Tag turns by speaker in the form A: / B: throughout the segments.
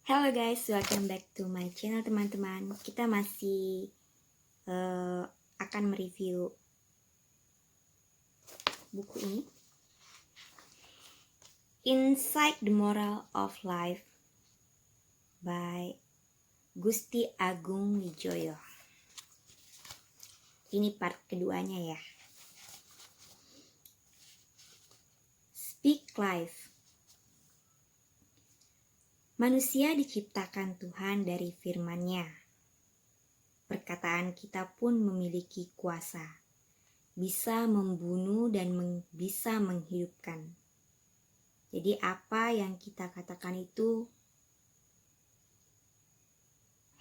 A: Hello guys, welcome back to my channel teman-teman. Kita masih akan mereview buku ini, Inside the Moral of Life by Gusti Agung Wijoyo. Ini part keduanya ya. Speak Life. Manusia diciptakan Tuhan dari firman-Nya. Perkataan kita pun memiliki kuasa, bisa membunuh dan bisa menghidupkan. Jadi apa yang kita katakan itu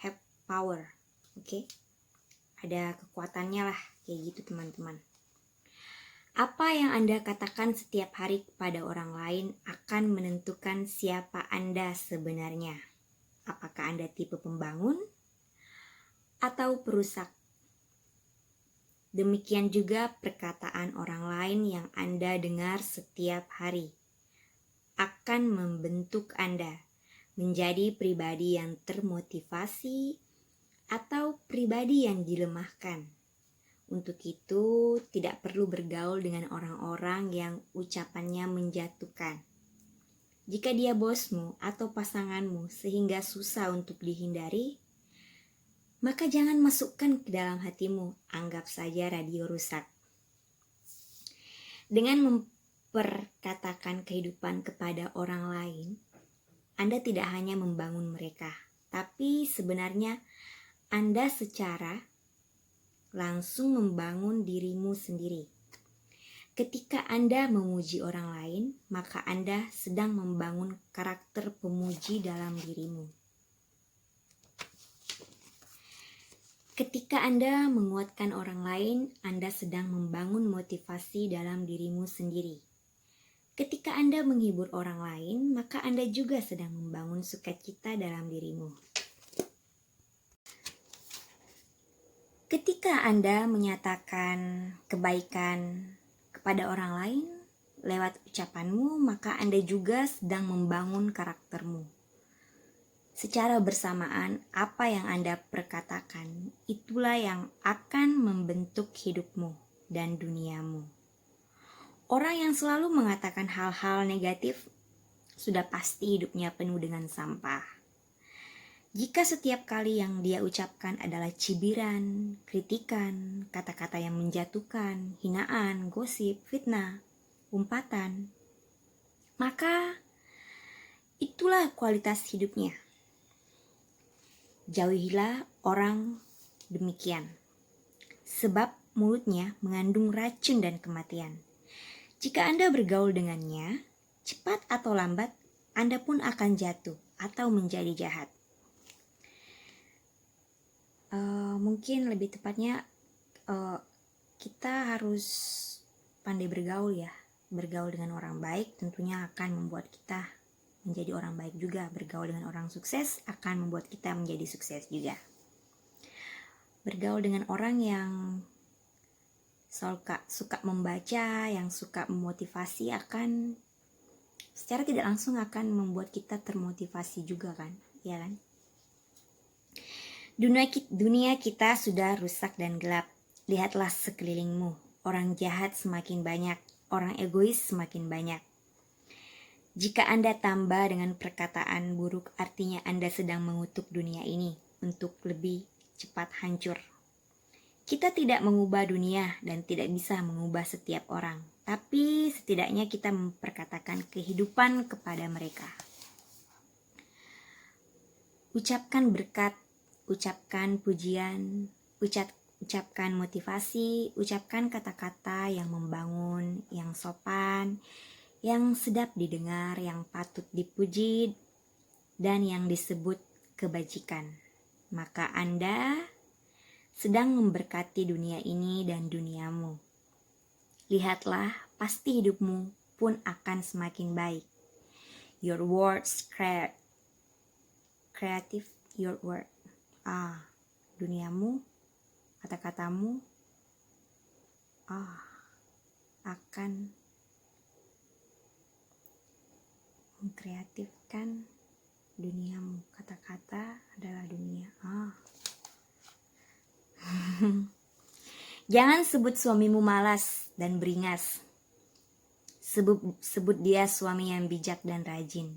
A: have power, oke? Ada kekuatannya lah, kayak gitu teman-teman. Apa yang Anda katakan setiap hari kepada orang lain akan menentukan siapa Anda sebenarnya. Apakah Anda tipe pembangun atau perusak? Demikian juga perkataan orang lain yang Anda dengar setiap hari akan membentuk Anda menjadi pribadi yang termotivasi atau pribadi yang dilemahkan. Untuk itu, tidak perlu bergaul dengan orang-orang yang ucapannya menjatuhkan. Jika dia bosmu atau pasanganmu sehingga susah untuk dihindari, maka jangan masukkan ke dalam hatimu, anggap saja radio rusak. Dengan memperkatakan kehidupan kepada orang lain, Anda tidak hanya membangun mereka, tapi sebenarnya Anda secara langsung membangun dirimu sendiri. Ketika Anda memuji orang lain, maka Anda sedang membangun karakter pemuji dalam dirimu. Ketika Anda menguatkan orang lain, Anda sedang membangun motivasi dalam dirimu sendiri. Ketika Anda menghibur orang lain, maka Anda juga sedang membangun sukacita dalam dirimu. Ketika Anda menyatakan kebaikan kepada orang lain lewat ucapanmu, maka Anda juga sedang membangun karaktermu. Secara bersamaan, apa yang Anda perkatakan, itulah yang akan membentuk hidupmu dan duniamu. Orang yang selalu mengatakan hal-hal negatif, sudah pasti hidupnya penuh dengan sampah. Jika setiap kali yang dia ucapkan adalah cibiran, kritikan, kata-kata yang menjatuhkan, hinaan, gosip, fitnah, umpatan, maka itulah kualitas hidupnya. Jauhilah orang demikian, sebab mulutnya mengandung racun dan kematian. Jika Anda bergaul dengannya, cepat atau lambat, Anda pun akan jatuh atau menjadi jahat. Mungkin lebih tepatnya kita harus pandai bergaul ya. Bergaul dengan orang baik tentunya akan membuat kita menjadi orang baik juga. Bergaul dengan orang sukses akan membuat kita menjadi sukses juga. Bergaul dengan orang yang suka membaca, yang suka memotivasi akan secara tidak langsung akan membuat kita termotivasi juga kan, ya kan? Dunia kita sudah rusak dan gelap. Lihatlah sekelilingmu. Orang jahat semakin banyak, orang egois semakin banyak. Jika Anda tambah dengan perkataan buruk, artinya Anda sedang mengutuk dunia ini untuk lebih cepat hancur. Kita tidak mengubah dunia dan tidak bisa mengubah setiap orang, tapi setidaknya kita memperkatakan kehidupan kepada mereka. Ucapkan berkat, ucapkan pujian, ucapkan motivasi, ucapkan kata-kata yang membangun, yang sopan, yang sedap didengar, yang patut dipuji, dan yang disebut kebajikan. Maka Anda sedang memberkati dunia ini dan duniamu. Lihatlah, pasti hidupmu pun akan semakin baik. Your words creative, your word. Duniamu, kata-katamu akan mengkreatifkan duniamu. Kata-kata adalah dunia. Jangan sebut suamimu malas dan beringas. Sebut dia suami yang bijak dan rajin.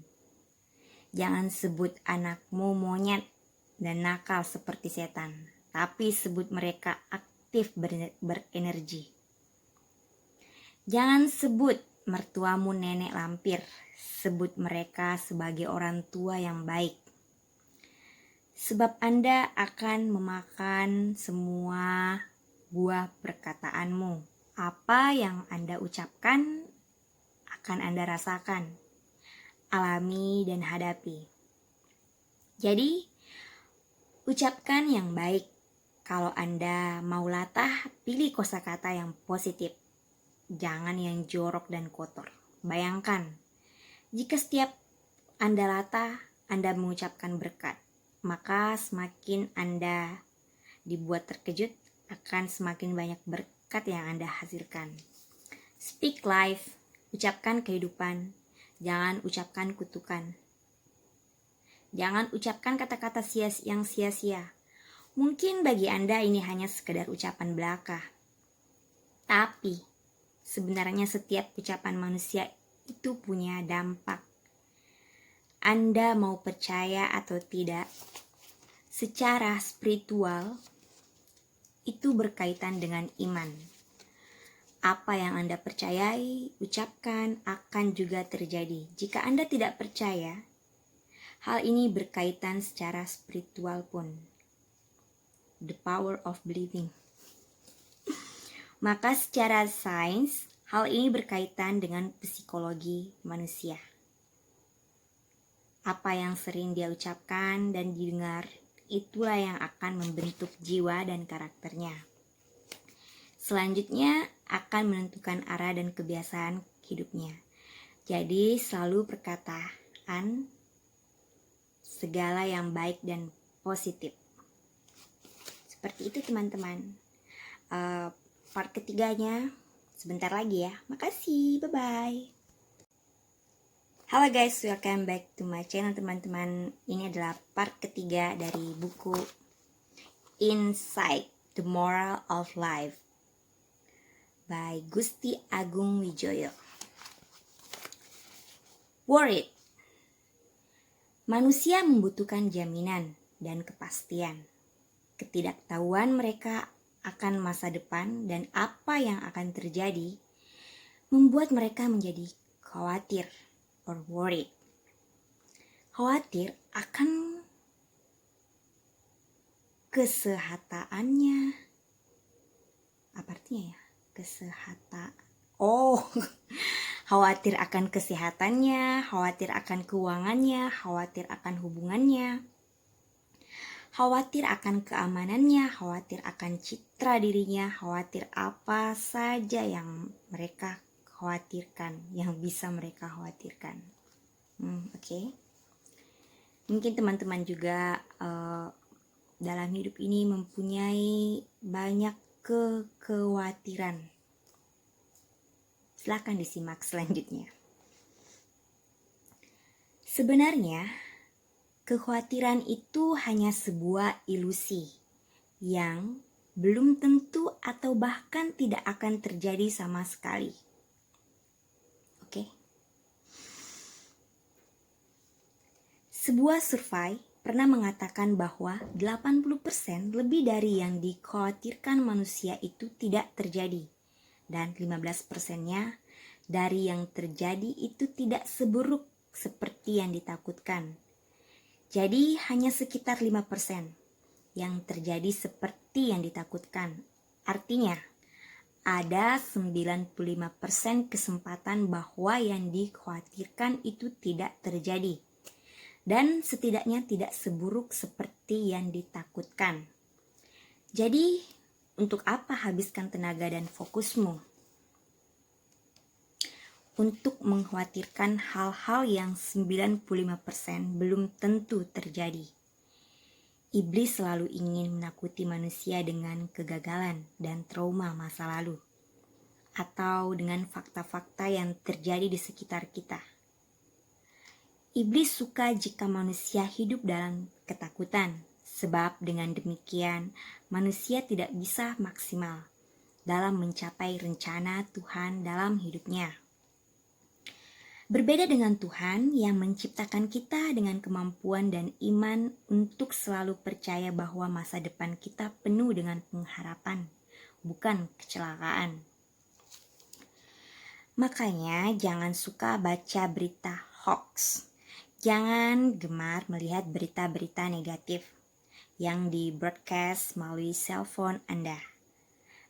A: Jangan sebut anakmu monyet dan nakal seperti setan, tapi sebut mereka aktif berenergi. Jangan sebut mertuamu nenek lampir, sebut mereka sebagai orang tua yang baik. Sebab Anda akan memakan semua buah perkataanmu. Apa yang Anda ucapkan akan Anda rasakan, alami dan hadapi. Jadi, ucapkan yang baik. Kalau Anda mau latah, pilih kosakata yang positif. Jangan yang jorok dan kotor. Bayangkan, jika setiap Anda latah, Anda mengucapkan berkat, maka semakin Anda dibuat terkejut, akan semakin banyak berkat yang Anda hasilkan. Speak life, ucapkan kehidupan, jangan ucapkan kutukan. Jangan ucapkan kata-kata yang sia-sia. Mungkin bagi Anda ini hanya sekedar ucapan belaka. Tapi sebenarnya setiap ucapan manusia itu punya dampak. Anda mau percaya atau tidak, secara spiritual itu berkaitan dengan iman. Apa yang Anda percayai, ucapkan akan juga terjadi. Jika Anda tidak percaya, hal ini berkaitan secara spiritual pun. The power of believing. Maka secara sains, hal ini berkaitan dengan psikologi manusia. Apa yang sering dia ucapkan dan didengar, itulah yang akan membentuk jiwa dan karakternya. Selanjutnya akan menentukan arah dan kebiasaan hidupnya. Jadi selalu perkataan segala yang baik dan positif. Seperti itu teman-teman. Part ketiganya sebentar lagi ya. Makasih, bye-bye. Halo guys, welcome back to my channel teman-teman. Ini adalah part ketiga dari buku Insight, The Moral of Life by Gusti Agung Wijoyo. Worried. Manusia membutuhkan jaminan dan kepastian. Ketidaktahuan mereka akan masa depan dan apa yang akan terjadi membuat mereka menjadi khawatir or worried. Khawatir akan kesehatannya. Apa artinya ya? Khawatir akan kesehatannya, khawatir akan keuangannya, khawatir akan hubungannya, khawatir akan keamanannya, khawatir akan citra dirinya, khawatir apa saja yang mereka khawatirkan, yang bisa mereka khawatirkan. Oke. Mungkin teman-teman juga dalam hidup ini mempunyai banyak kekhawatiran. Silakan disimak selanjutnya. Sebenarnya, kekhawatiran itu hanya sebuah ilusi yang belum tentu atau bahkan tidak akan terjadi sama sekali. Oke. Sebuah survei pernah mengatakan bahwa 80% lebih dari yang dikhawatirkan manusia itu tidak terjadi. Dan 15%-nya dari yang terjadi itu tidak seburuk seperti yang ditakutkan. Jadi hanya sekitar 5% yang terjadi seperti yang ditakutkan. Artinya, ada 95% kesempatan bahwa yang dikhawatirkan itu tidak terjadi. Dan setidaknya tidak seburuk seperti yang ditakutkan. Jadi, untuk apa habiskan tenaga dan fokusmu untuk mengkhawatirkan hal-hal yang 95% belum tentu terjadi? Iblis selalu ingin menakuti manusia dengan kegagalan dan trauma masa lalu, atau dengan fakta-fakta yang terjadi di sekitar kita. Iblis suka jika manusia hidup dalam ketakutan, sebab dengan demikian manusia tidak bisa maksimal dalam mencapai rencana Tuhan dalam hidupnya. Berbeda dengan Tuhan yang menciptakan kita dengan kemampuan dan iman untuk selalu percaya bahwa masa depan kita penuh dengan pengharapan, bukan kecelakaan. Makanya jangan suka baca berita hoax. Jangan gemar melihat berita-berita negatif yang di-broadcast melalui cellphone Anda.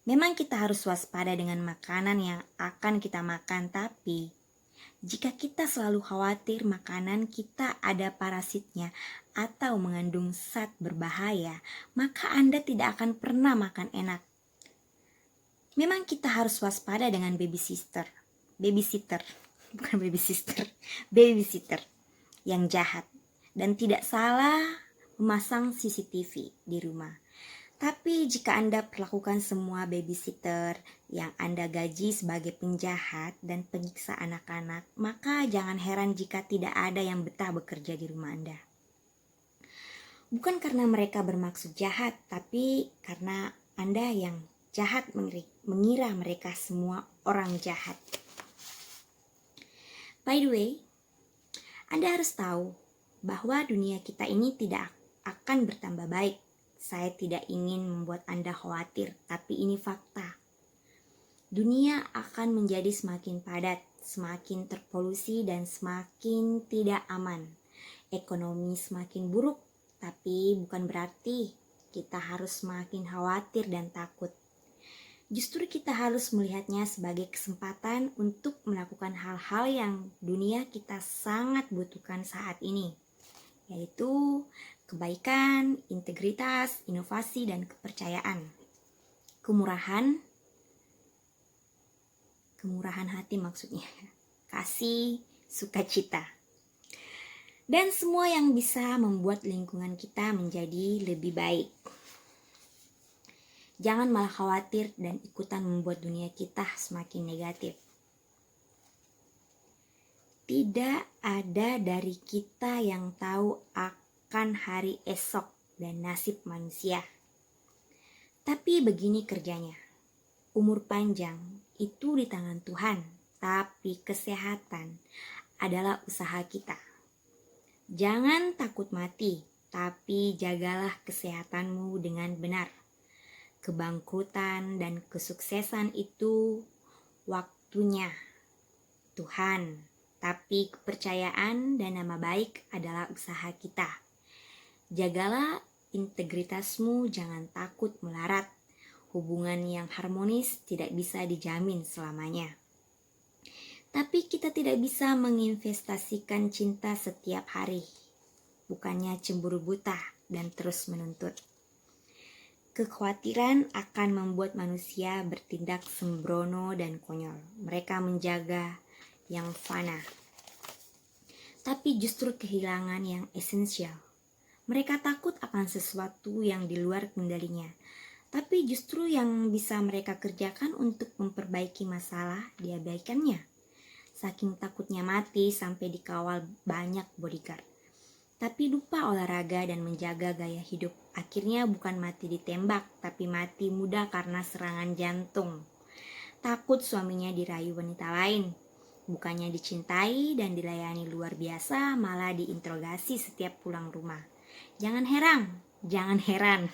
A: Memang kita harus waspada dengan makanan yang akan kita makan, tapi jika kita selalu khawatir makanan kita ada parasitnya atau mengandung zat berbahaya, maka Anda tidak akan pernah makan enak. Memang kita harus waspada dengan babysitter yang jahat dan tidak salah memasang CCTV di rumah. Tapi jika Anda perlakukan semua babysitter yang Anda gaji sebagai penjahat dan penyiksa anak-anak, maka jangan heran jika tidak ada yang betah bekerja di rumah Anda. Bukan karena mereka bermaksud jahat, tapi karena Anda yang jahat mengira mereka semua orang jahat. By the way, Anda harus tahu bahwa dunia kita ini tidak akan bertambah baik. Saya tidak ingin membuat Anda khawatir, tapi ini fakta. Dunia akan menjadi semakin padat, semakin terpolusi, dan semakin tidak aman. Ekonomi semakin buruk, tapi bukan berarti kita harus semakin khawatir dan takut. Justru kita harus melihatnya sebagai kesempatan untuk melakukan hal-hal yang dunia kita sangat butuhkan saat ini, yaitu kebaikan, integritas, inovasi, dan kepercayaan. Kemurahan hati maksudnya. Kasih, sukacita. Dan semua yang bisa membuat lingkungan kita menjadi lebih baik. Jangan malah khawatir dan ikutan membuat dunia kita semakin negatif. Tidak ada dari kita yang tahu akan hari esok dan nasib manusia. Tapi begini kerjanya. Umur panjang itu di tangan Tuhan, tapi kesehatan adalah usaha kita. Jangan takut mati, tapi jagalah kesehatanmu dengan benar. Kebangkrutan dan kesuksesan itu waktunya Tuhan, tapi kepercayaan dan nama baik adalah usaha kita. Jagalah integritasmu, jangan takut melarat. Hubungan yang harmonis tidak bisa dijamin selamanya. Tapi kita tidak bisa menginvestasikan cinta setiap hari. Bukannya cemburu buta dan terus menuntut. Kekhawatiran akan membuat manusia bertindak sembrono dan konyol. Mereka menjaga yang fana, tapi justru kehilangan yang esensial. Mereka takut akan sesuatu yang di luar kendalinya, tapi justru yang bisa mereka kerjakan untuk memperbaiki masalah diabaikannya. Saking takutnya mati sampai dikawal banyak bodyguard. Tapi lupa olahraga dan menjaga gaya hidup. Akhirnya bukan mati ditembak, tapi mati muda karena serangan jantung. Takut suaminya dirayu wanita lain. Bukannya dicintai dan dilayani luar biasa, malah diinterogasi setiap pulang rumah. Jangan heran.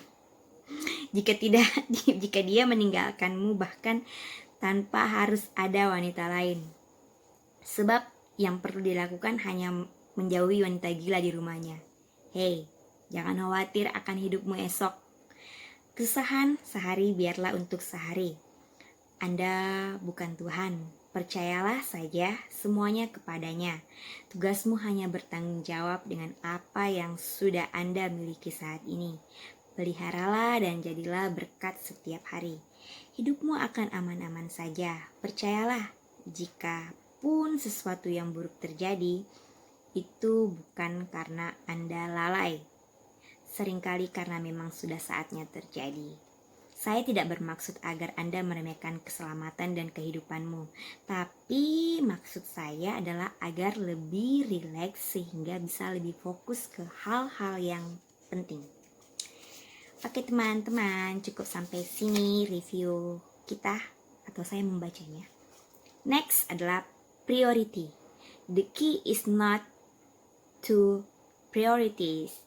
A: Jika dia meninggalkanmu bahkan tanpa harus ada wanita lain. Sebab yang perlu dilakukan hanya menjauhi wanita gila di rumahnya. Hei, jangan khawatir akan hidupmu esok. Kesusahan sehari biarlah untuk sehari. Anda bukan Tuhan. Percayalah saja semuanya kepadanya. Tugasmu hanya bertanggung jawab dengan apa yang sudah Anda miliki saat ini. Peliharalah dan jadilah berkat setiap hari. Hidupmu akan aman-aman saja. Percayalah, jika pun sesuatu yang buruk terjadi, itu bukan karena Anda lalai. Seringkali karena memang sudah saatnya terjadi. Saya tidak bermaksud agar Anda meremehkan keselamatan dan kehidupanmu, tapi maksud saya adalah agar lebih rileks sehingga bisa lebih fokus ke hal-hal yang penting. Oke teman-teman, cukup sampai sini review kita atau saya membacanya. Next adalah priority. The key is not to priorities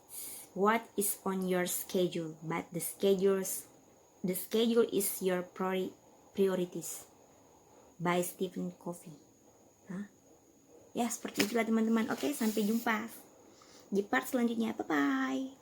A: what is on your schedule, but the schedule is your priorities. By Stephen Covey. Ya seperti itulah teman-teman. Oke, sampai jumpa di part selanjutnya. Bye bye.